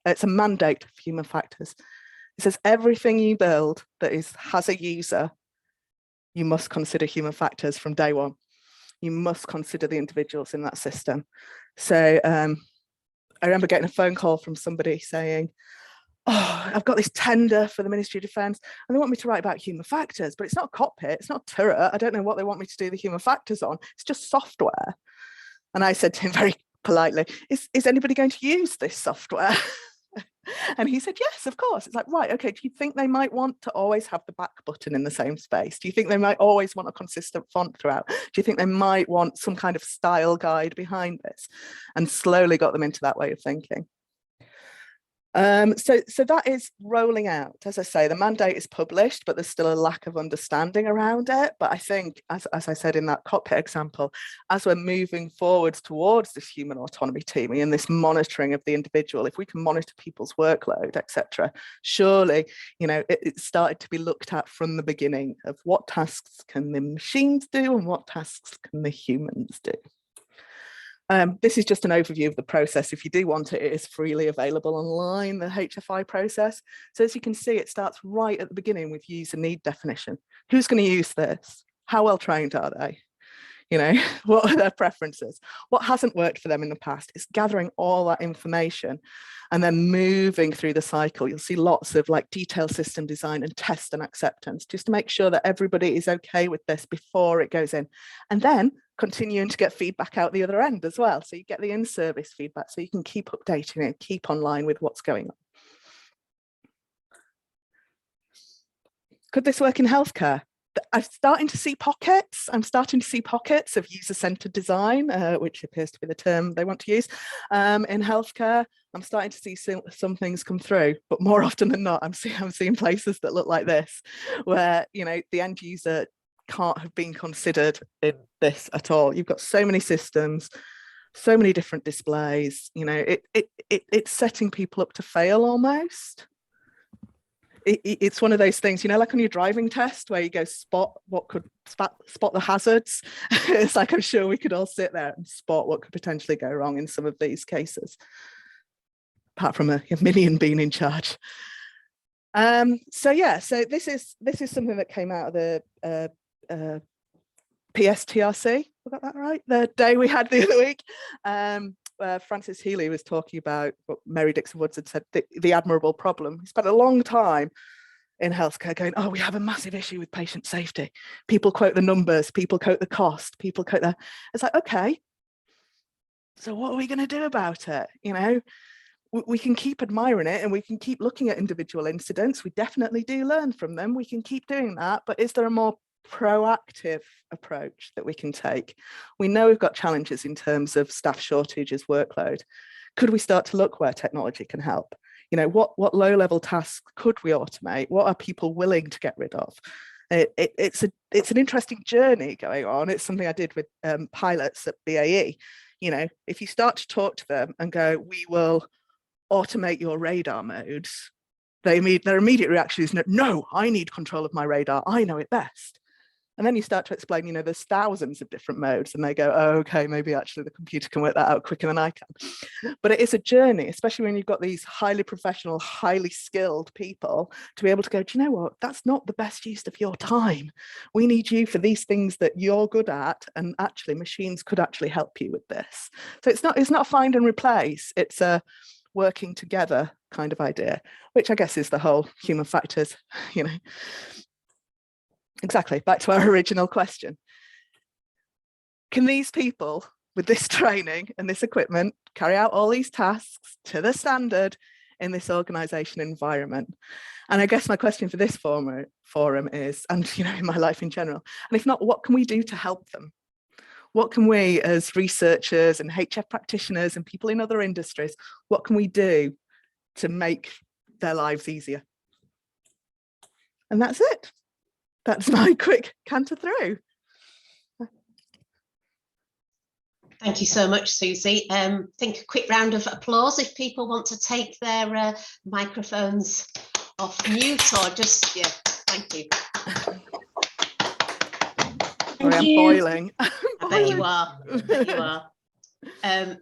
It's a mandate for human factors. It says everything you build that has a user, you must consider human factors from day one. You must consider the individuals in that system. So I remember getting a phone call from somebody saying, oh, I've got this tender for the Ministry of Defence and they want me to write about human factors, but it's not a cockpit, it's not a turret. I don't know what they want me to do the human factors on. It's just software. And I said to him very politely, is anybody going to use this software? And he said, yes, of course. It's like, right, okay, do you think they might want to always have the back button in the same space? Do you think they might always want a consistent font throughout? Do you think they might want some kind of style guide behind this? And slowly got them into that way of thinking. So that is rolling out. As I say, the mandate is published, but there's still a lack of understanding around it. But I think, as I said in that cockpit example, as we're moving forwards towards this human autonomy teaming and this monitoring of the individual, if we can monitor people's workload, etc., surely, you know, it started to be looked at from the beginning of what tasks can the machines do and what tasks can the humans do. This is just an overview of the process. If you do want it, it is freely available online, the HFI process. So as you can see, it starts right at the beginning with user need definition. Who's going to use this? How well trained are they? You know, what are their preferences? What hasn't worked for them in the past? It's gathering all that information and then moving through the cycle. You'll see lots of like detailed system design and test and acceptance, just to make sure that everybody is okay with this before it goes in. And then continuing to get feedback out the other end as well. So you get the in-service feedback so you can keep updating it, keep online with what's going on. Could this work in healthcare? I'm starting to see pockets. I'm starting to see pockets of user-centered design, which appears to be the term they want to use in healthcare. I'm starting to see some things come through, but more often than not, I'm seeing places that look like this, where, you know, the end user can't have been considered in this at all. You've got so many systems, so many different displays. You know, it's setting people up to fail almost. It's one of those things, you know, like on your driving test where you go spot the hazards. It's like, I'm sure we could all sit there and spot what could potentially go wrong in some of these cases, apart from a minion being in charge. So yeah, so this is something that came out of the PSTRC. I got that right? The day we had the other week. Francis Healy was talking about what Mary Dixon Woods had said, the admirable problem. He spent a long time in healthcare going, oh, we have a massive issue with patient safety. People quote the numbers, people quote the cost, people quote the, it's like, okay, so what are we going to do about it? You know, we can keep admiring it and we can keep looking at individual incidents. We definitely do learn from them. We can keep doing that, but is there a more proactive approach that we can take? We know we've got challenges in terms of staff shortages, workload. Could we start to look where technology can help? You know, what low-level tasks could we automate? What are people willing to get rid of? It's an interesting journey going on. It's something I did with pilots at BAE. You know, if you start to talk to them and go, we will automate your radar modes, their immediate reaction is, no, I need control of my radar. I know it best. And then you start to explain, you know, there's thousands of different modes, and they go, oh, okay, maybe actually the computer can work that out quicker than I can. But it is a journey, especially when you've got these highly professional, highly skilled people, to be able to go, do you know what, that's not the best use of your time. We need you for these things that you're good at, and actually machines could actually help you with this. So it's not a find and replace, it's a working together kind of idea, which I guess is the whole human factors, you know. Exactly, back to our original question. Can these people with this training and this equipment carry out all these tasks to the standard in this organisation environment? And I guess my question for this forum is, and you know, in my life in general, and if not, what can we do to help them? What can we as researchers and HF practitioners and people in other industries, what can we do to make their lives easier? And that's it. That's my quick canter through. Thank you so much, Suzy. Think a quick round of applause if people want to take their microphones off mute, or just, yeah, thank you. Sorry, I'm boiling. I bet you are. I bet you are.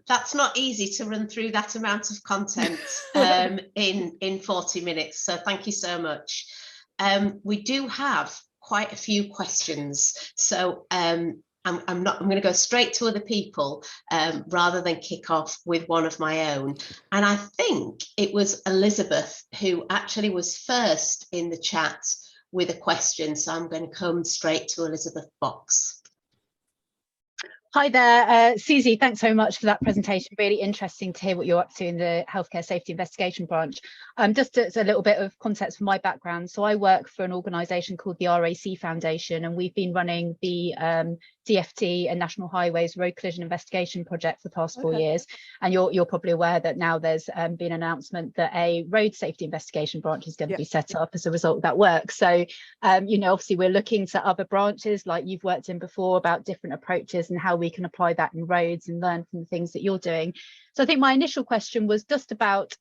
That's not easy to run through that amount of content in 40 minutes. So thank you so much. We do have quite a few questions. So I'm going to go straight to other people rather than kick off with one of my own. And I think it was Elizabeth who actually was first in the chat with a question. So I'm going to come straight to Elizabeth Box. Hi there, Suzy, thanks so much for that presentation. Really interesting to hear what you're up to in the Healthcare Safety Investigation branch. Just as a little bit of context from my background, so I work for an organisation called the RAC Foundation, and we've been running the DFT and National Highways Road Collision Investigation project for the past 4 years. And you're probably aware that now there's been an announcement that a road safety investigation branch is going to be set up as a result of that work. So, you know, obviously we're looking to other branches like you've worked in before about different approaches and how we can apply that in roads and learn from the things that you're doing. So I think my initial question was just about,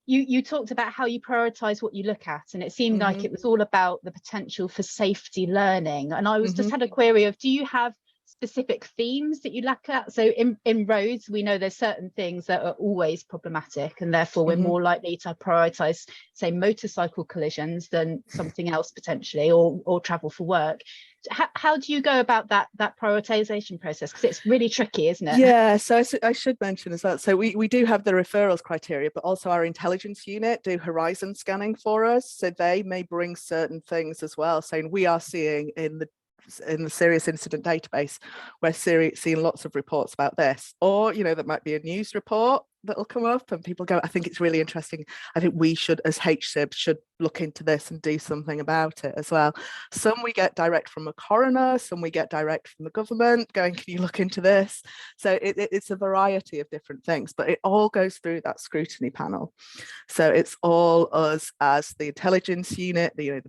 you talked about how you prioritize what you look at, and it seemed like it was all about the potential for safety learning. And I was just had a query of, do you have specific themes that you look at? So in roads, we know there's certain things that are always problematic, and therefore we're more likely to prioritize, say, motorcycle collisions than something else potentially, or travel for work. How do you go about that prioritization process? Because it's really tricky, isn't it? Yeah, so I should mention as well, so we do have the referrals criteria, but also our intelligence unit do horizon scanning for us, so they may bring certain things as well, saying we are seeing in the serious incident database, we're seeing lots of reports about this, or you know, that might be a news report that'll come up and people go, I think it's really interesting, I think we should, as HSIB, should look into this and do something about it as well. Some we get direct from a coroner, some we get direct from the government going, can you look into this? So it's a variety of different things, but it all goes through that scrutiny panel. So it's all us as the intelligence unit, the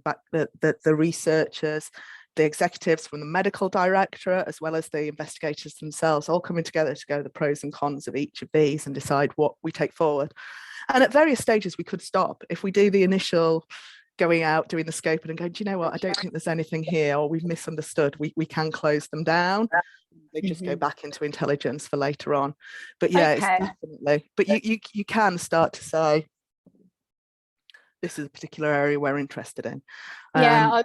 researchers, the executives from the medical directorate, as well as the investigators themselves, all coming together to go the pros and cons of each of these and decide what we take forward. And at various stages, we could stop. If we do the initial going out, doing the scoping and going, do you know what, I don't think there's anything here, or we've misunderstood, we can close them down. They just go back into intelligence for later on. But yeah, it's definitely, but you can start to say, this is a particular area we're interested in. Yeah,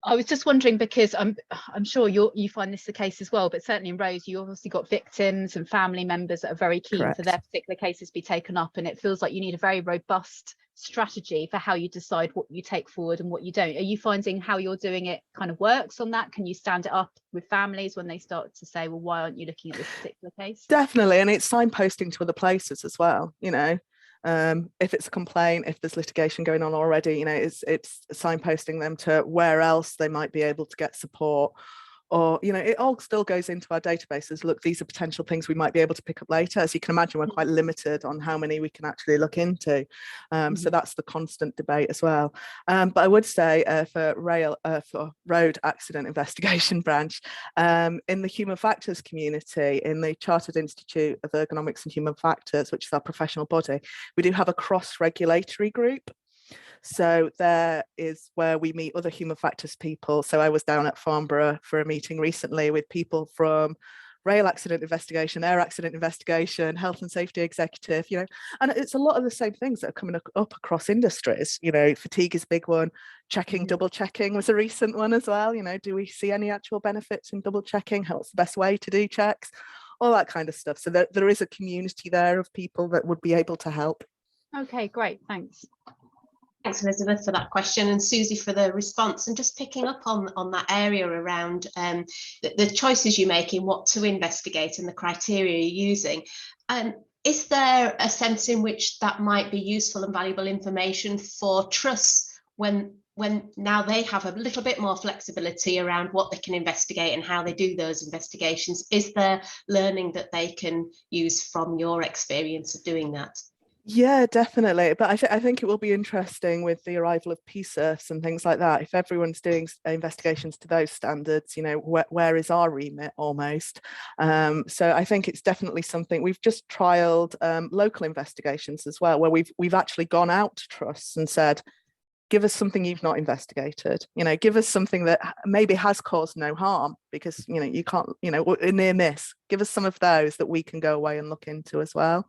I was just wondering, because I'm sure you find this the case as well, but certainly in roads, you obviously got victims and family members that are very keen for their particular cases to be taken up, and it feels like you need a very robust strategy for how you decide what you take forward and what you don't. Are you finding how you're doing it kind of works on that? Can you stand it up with families when they start to say, well, why aren't you looking at this particular case? Definitely, and it's signposting to other places as well, you know. If it's a complaint, if there's litigation going on already, you know, it's signposting them to where else they might be able to get support, or, you know, it all still goes into our databases. Look, these are potential things we might be able to pick up later. As you can imagine, we're quite limited on how many we can actually look into. So that's the constant debate as well. But I would say for road accident investigation branch, in the human factors community, in the Chartered Institute of Ergonomics and Human Factors, which is our professional body, we do have a cross-regulatory group. So there is where we meet other human factors people. So I was down at Farnborough for a meeting recently with people from rail accident investigation, air accident investigation, health and safety executive, you know, and it's a lot of the same things that are coming up across industries. You know, fatigue is a big one. Checking, double checking was a recent one as well. You know, do we see any actual benefits in double checking? What's the best way to do checks? All that kind of stuff. So there is a community there of people that would be able to help. Okay, great, thanks. Thanks, Elizabeth, for that question, and Suzy for the response. And just picking up on that area around the choices you make in what to investigate and the criteria you're using. Is there a sense in which that might be useful and valuable information for trusts when now they have a little bit more flexibility around what they can investigate and how they do those investigations? Is there learning that they can use from your experience of doing that? Yeah, definitely. But I think it will be interesting with the arrival of PSERFs and things like that. If everyone's doing investigations to those standards, you know, where is our remit almost? So I think it's definitely something. We've just trialed local investigations as well, where we've actually gone out to trusts and said, give us something you've not investigated, you know, give us something that maybe has caused no harm, because, you know, you can't, you know, a near miss, give us some of those that we can go away and look into as well.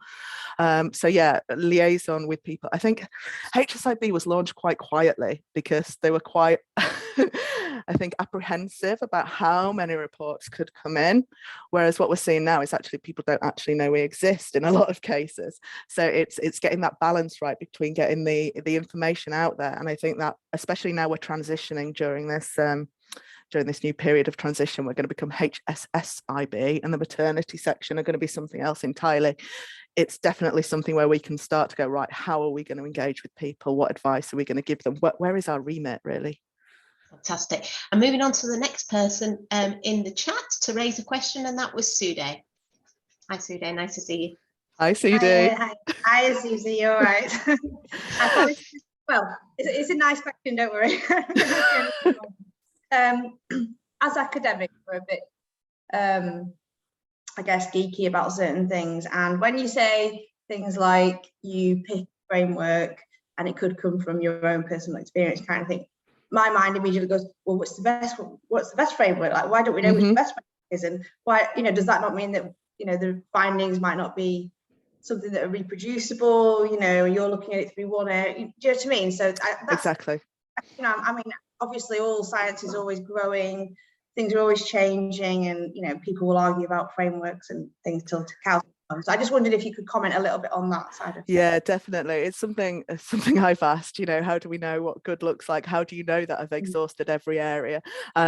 So yeah, liaison with people. I think HSIB was launched quite quietly because they were quite, I think, apprehensive about how many reports could come in. Whereas what we're seeing now is actually people don't actually know we exist in a lot of cases. So it's getting that balance right between getting the information out there. And I think that especially now we're transitioning during this during this new period of transition, we're going to become HSIB, and the maternity section are going to be something else entirely. It's definitely something where we can start to go, right, how are we going to engage with people? What advice are we going to give them? Where is our remit, really? Fantastic. And moving on to the next person in the chat to raise a question, and that was Suzy. Hi, Suzy. Nice to see you. Hi, Suzy. Hi, Suzy. You're all right. I thought well, it's a nice question, don't worry. As academics, we're a bit, I guess, geeky about certain things. And when you say things like you pick a framework and it could come from your own personal experience kind of thing, my mind immediately goes, well, what's the best framework? Like, why don't we know which the best framework is? And why, does that not mean that, the findings might not be something that are reproducible? You're looking at it through one area. Do you know what I mean? So exactly. I mean, obviously all science is always growing, things are always changing, and people will argue about frameworks and things till cows. So I just wondered if you could comment a little bit on that side of things. Yeah, definitely. It's something I've asked, how do we know what good looks like? How do you know that I've exhausted every area?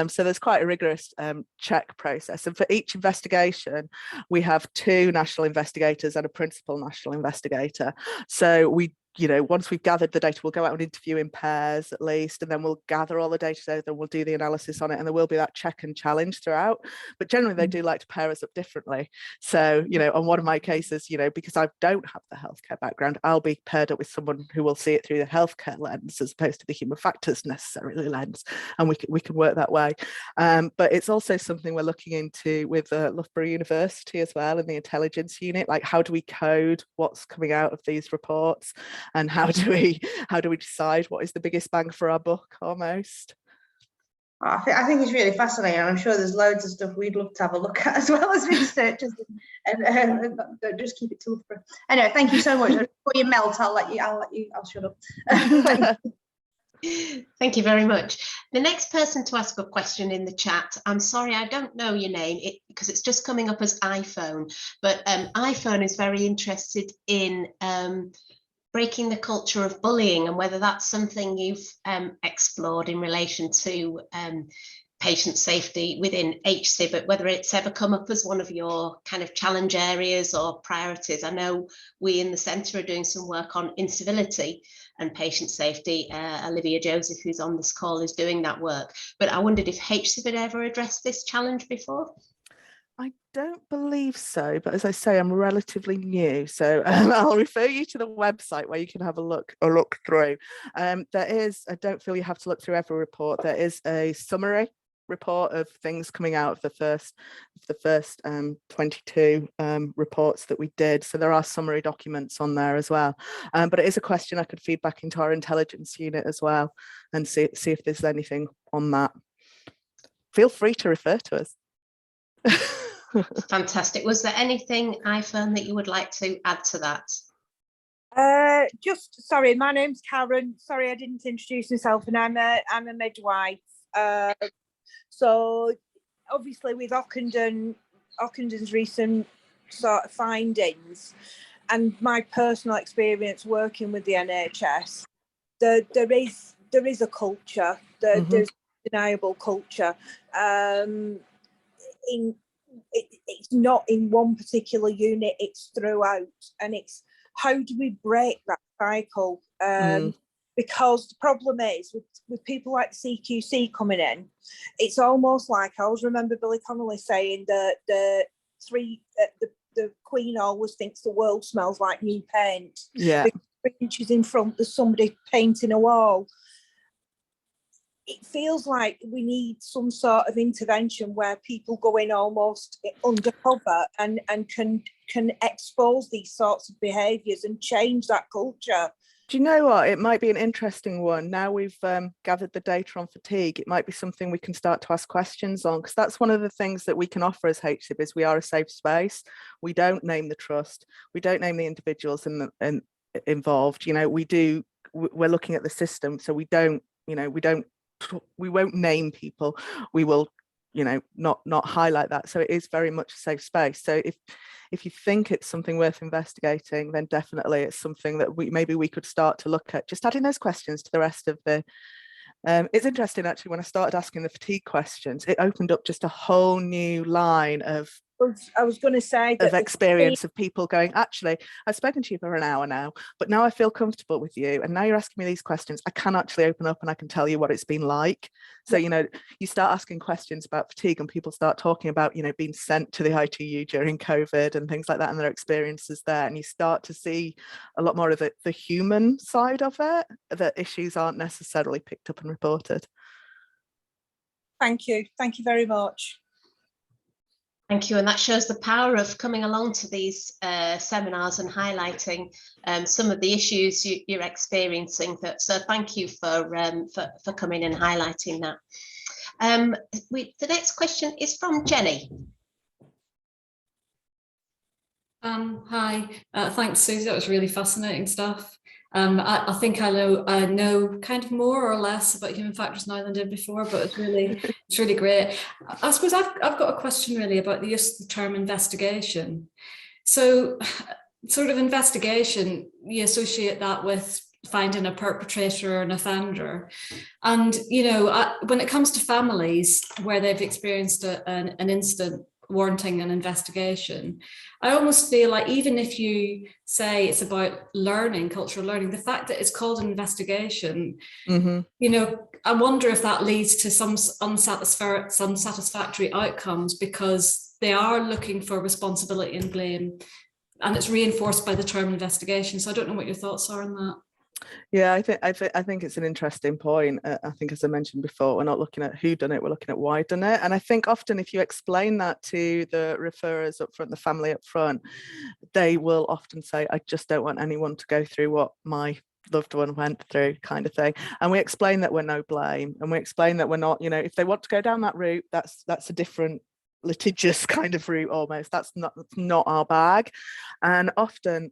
So there's quite a rigorous check process. And for each investigation, we have 2 national investigators and a principal national investigator. So we once we've gathered the data, we'll go out and interview in pairs at least, and then we'll gather all the data together, and we'll do the analysis on it, and there will be that check and challenge throughout. But generally they do like to pair us up differently. So, on one of my cases, because I don't have the healthcare background, I'll be paired up with someone who will see it through the healthcare lens as opposed to the human factors necessarily lens, and we can work that way. But it's also something we're looking into with Loughborough University as well, in the intelligence unit, like how do we code what's coming out of these reports? And how do we decide what is the biggest bang for our buck almost? I think it's really fascinating. I'm sure there's loads of stuff we'd love to have a look at as well as researchers, and just keep it to Loughborough. Anyway, thank you so much. Before you melt, I'll shut up. Thank you very much. The next person to ask a question in the chat, I'm sorry, I don't know your name because it's just coming up as iPhone, but iPhone is very interested in breaking the culture of bullying, and whether that's something you've explored in relation to patient safety within HSIB, but whether it's ever come up as one of your kind of challenge areas or priorities. I know we in the centre are doing some work on incivility and patient safety. Olivia Joseph, who's on this call, is doing that work. But I wondered if HSIB had ever addressed this challenge before? I don't believe so, but as I say, I'm relatively new, so I'll refer you to the website where you can have a look through. There is, I don't feel you have to look through every report. There is a summary report of things coming out of the first 22 reports that we did, so there are summary documents on there as well, but it is a question I could feed back into our intelligence unit as well and see if there's anything on that. Feel free to refer to us. Fantastic. Was there anything, iPhone, that you would like to add to that? Sorry, my name's Karen. Sorry, I didn't introduce myself, and I'm a midwife. So obviously with Ockendon's recent sort of findings and my personal experience working with the NHS, there is a culture. There's undeniable culture. It's not in one particular unit, it's throughout, and it's how do we break that cycle? Because the problem is with people like the CQC coming in, it's almost like, I always remember Billy Connolly saying that the Queen always thinks the world smells like new paint. Yeah. 3 inches in front, there's somebody painting a wall. It feels like we need some sort of intervention where people go in almost undercover and can expose these sorts of behaviours and change that culture. Do you know what? It might be an interesting one. Now we've gathered the data on fatigue, it might be something we can start to ask questions on, because that's one of the things that we can offer as HSIB is we are a safe space. We don't name the trust. We don't name the individuals involved. We're looking at the system, so we won't name people. We will, not highlight that. So it is very much a safe space. So if you think it's something worth investigating, then definitely it's something that maybe we could start to look at, just adding those questions to the rest of the It's interesting, actually, when I started asking the fatigue questions, it opened up just a whole new line of I was going to say that of experience of people going, actually, I've spoken to you for an hour now, but now I feel comfortable with you, and now you're asking me these questions, I can actually open up and I can tell you what it's been like. So, you know, you start asking questions about fatigue and people start talking about, you know, being sent to the ITU during COVID and things like that and their experiences there, and you start to see a lot more of the human side of it, that issues aren't necessarily picked up and reported. Thank you very much. Thank you, and that shows the power of coming along to these seminars and highlighting some of the issues you're experiencing. So thank you for coming and highlighting that. The next question is from Jenny. Hi, thanks, Suzy. That was really fascinating stuff. I think I know kind of more or less about human factors now than I did before, but it's really great. I suppose I've got a question really about the use of the term investigation. So, sort of investigation, you associate that with finding a perpetrator or an offender, and you know, when it comes to families where they've experienced an incident warranting an investigation, I almost feel like even if you say it's about learning, cultural learning, the fact that it's called an investigation, you know, I wonder if that leads to some unsatisfactory outcomes, because they are looking for responsibility and blame, and it's reinforced by the term investigation. So I don't know what your thoughts are on that. Yeah, I think it's an interesting point. I think, as I mentioned before, we're not looking at who done it, we're looking at why done it. And I think often if you explain that to the referrers up front, the family up front, they will often say, I just don't want anyone to go through what my loved one went through, kind of thing. And we explain that we're no blame, and we explain that we're not, you know, if they want to go down that route, that's a different litigious kind of route almost. That's not our bag. And often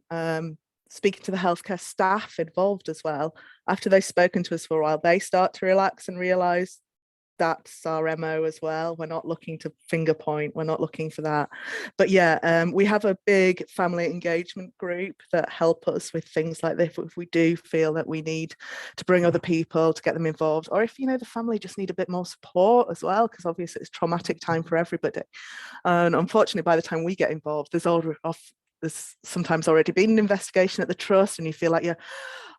speaking to the healthcare staff involved as well, after they've spoken to us for a while, they start to relax and realise that's our MO as well. We're not looking to finger point, we're not looking for that. But yeah, we have a big family engagement group that help us with things like this if we do feel that we need to bring other people to get them involved, or if, you know, the family just need a bit more support as well, because obviously it's a traumatic time for everybody. And unfortunately, by the time we get involved, there's sometimes already been an investigation at the trust, and you feel like you're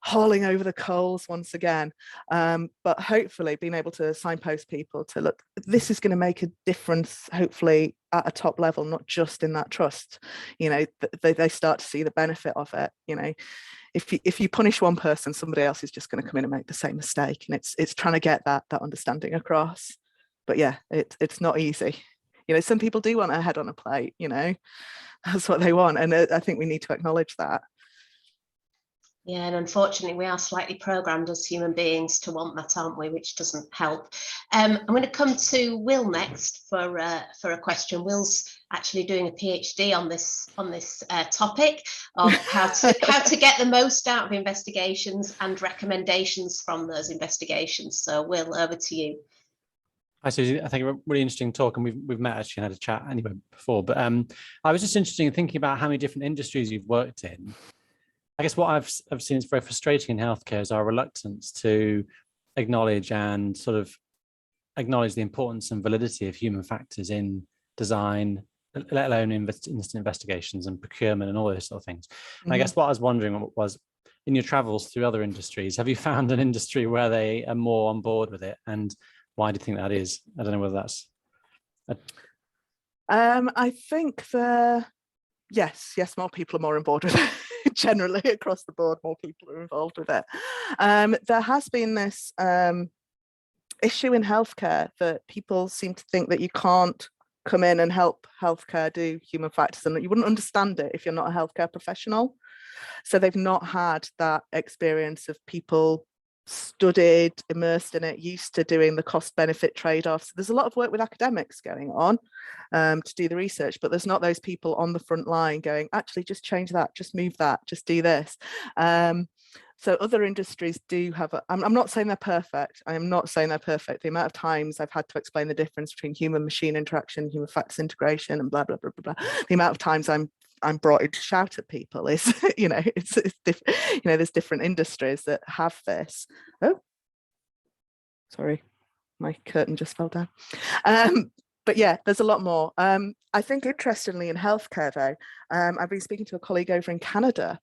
hauling over the coals once again. But hopefully being able to signpost people to, look, this is going to make a difference, hopefully at a top level, not just in that trust. You know, they start to see the benefit of it. You know, if you punish one person, somebody else is just going to come in and make the same mistake. And it's trying to get that understanding across. But yeah, it's not easy. You know, some people do want a head on a plate, you know, that's what they want. And I think we need to acknowledge that. Yeah, and unfortunately, we are slightly programmed as human beings to want that, aren't we? Which doesn't help. I'm going to come to Will next for a question. Will's actually doing a PhD on this topic of how to get the most out of investigations and recommendations from those investigations. So, Will, over to you. Hi, Suzy. I think a really interesting talk, and we've met actually and had a chat anyway before. But I was just interested in thinking about how many different industries you've worked in. I guess what I've seen is very frustrating in healthcare is our reluctance to acknowledge the importance and validity of human factors in design, let alone instant investigations and procurement and all those sort of things. And I guess what I was wondering was, in your travels through other industries, have you found an industry where they are more on board with it, and why do you think that is? I don't know whether that's... I think yes, more people are more on board with it. Generally across the board, more people are involved with it. There has been this issue in healthcare that people seem to think that you can't come in and help healthcare do human factors, and that you wouldn't understand it if you're not a healthcare professional. So they've not had that experience of people studied, immersed in it, used to doing the cost benefit trade-offs. There's a lot of work with academics going on to do the research, but there's not those people on the front line going, actually just change that, just move that, just do this. So other industries do have I'm not saying they're perfect. I am not saying they're perfect. The amount of times I've had to explain the difference between human machine interaction, human factors integration, and blah blah blah blah blah. The amount of times I'm brought in to shout at people is, you know, it's different. You know, there's different industries that have this. Oh, Sorry, my curtain just fell down. But yeah, there's a lot more. I think interestingly in healthcare though, I've been speaking to a colleague over in Canada,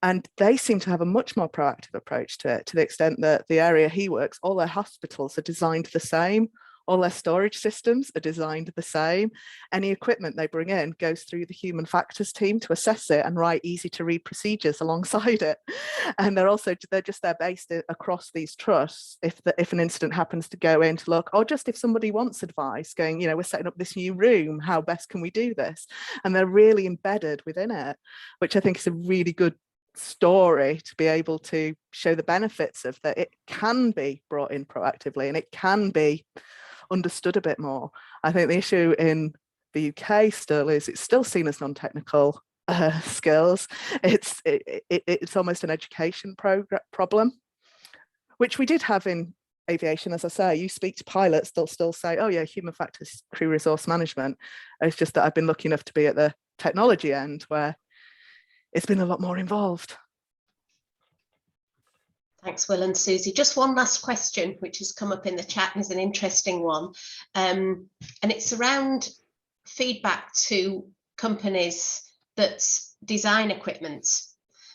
and they seem to have a much more proactive approach to it, to the extent that the area he works, all their hospitals are designed the same. All their storage systems are designed the same. Any equipment they bring in goes through the human factors team to assess it and write easy to read procedures alongside it. And they're just there based across these trusts if an incident happens to go in to look, or just if somebody wants advice going, you know, we're setting up this new room, how best can we do this? And they're really embedded within it, which I think is a really good story to be able to show the benefits of that. It can be brought in proactively and it can be understood a bit more. I think the issue in the UK still is it's still seen as non-technical skills. It's almost an education problem, which we did have in aviation. As I say, you speak to pilots, they'll still say, oh yeah, human factors, crew resource management. It's just that I've been lucky enough to be at the technology end where it's been a lot more involved. Thanks, Will and Suzy. Just one last question, which has come up in the chat and is an interesting one. And it's around feedback to companies that design equipment.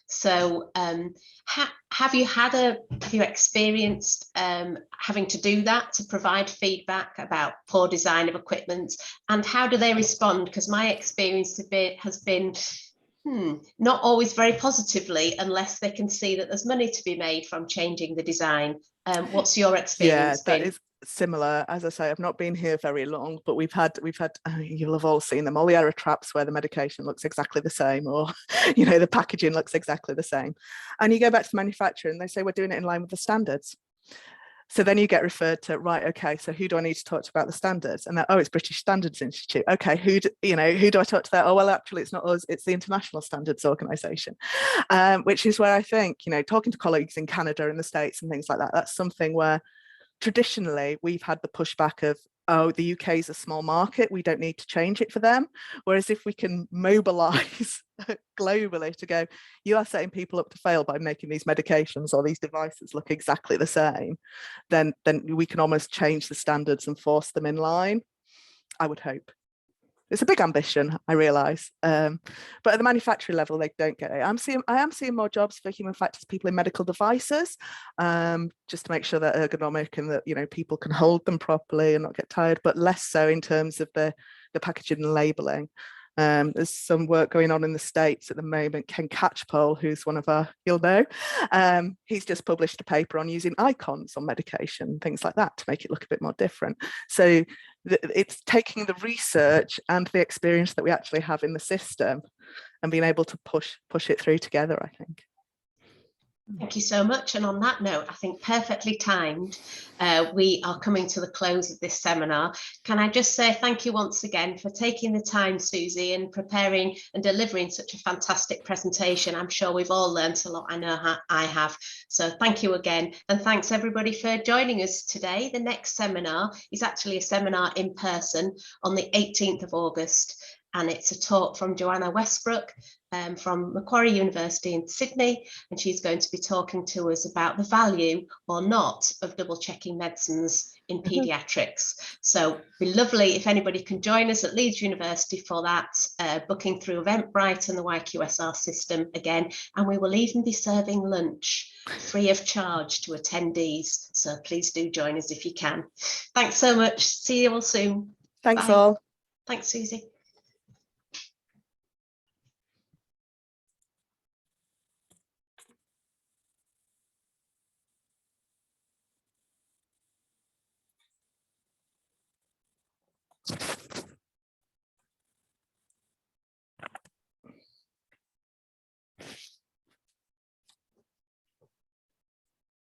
So have you experienced having to do that, to provide feedback about poor design of equipment? And how do they respond? Because my experience has been not always very positively, unless they can see that there's money to be made from changing the design. What's your experience been? That is similar. As I say, I've not been here very long, but we've had you'll have all seen them, all the error traps where the medication looks exactly the same, or you know, the packaging looks exactly the same. And you go back to the manufacturer and they say, we're doing it in line with the standards. So then you get referred to, right, okay, so who do I need to talk to about the standards? And oh, it's British Standards Institute. Okay, who do I talk to there? Oh, well, actually, it's not us, it's the International Standards Organization, which is where I think, you know, talking to colleagues in Canada and the States and things like that, that's something where traditionally we've had the pushback of, oh, the UK is a small market, we don't need to change it for them. Whereas if we can mobilize globally to go, you are setting people up to fail by making these medications or these devices look exactly the same, then we can almost change the standards and force them in line, I would hope. It's a big ambition, I realise, but at the manufacturing level, they don't get it. I am seeing more jobs for human factors people in medical devices, just to make sure they're ergonomic and that, you know, people can hold them properly and not get tired, but less so in terms of the packaging and labelling. There's some work going on in the States at the moment. Ken Catchpole, who's one of our, you'll know, he's just published a paper on using icons on medication, things like that, to make it look a bit more different. So it's taking the research and the experience that we actually have in the system and being able to push it through together, I think. Thank you so much. And on that note, I think perfectly timed, we are coming to the close of this seminar. Can I just say thank you once again for taking the time, Suzy, and preparing and delivering such a fantastic presentation. I'm sure we've all learned a lot. I know I have. So thank you again. And thanks everybody for joining us today. The next seminar is actually a seminar in person on the 18th of August. And it's a talk from Joanna Westbrook from Macquarie University in Sydney, and she's going to be talking to us about the value or not of double checking medicines in paediatrics. So it'd be lovely if anybody can join us at Leeds University for that, booking through Eventbrite and the YQSR system again, and we will even be serving lunch free of charge to attendees, so please do join us if you can. Thanks so much. See you all soon. Thanks. Bye. All. Thanks, Suzy.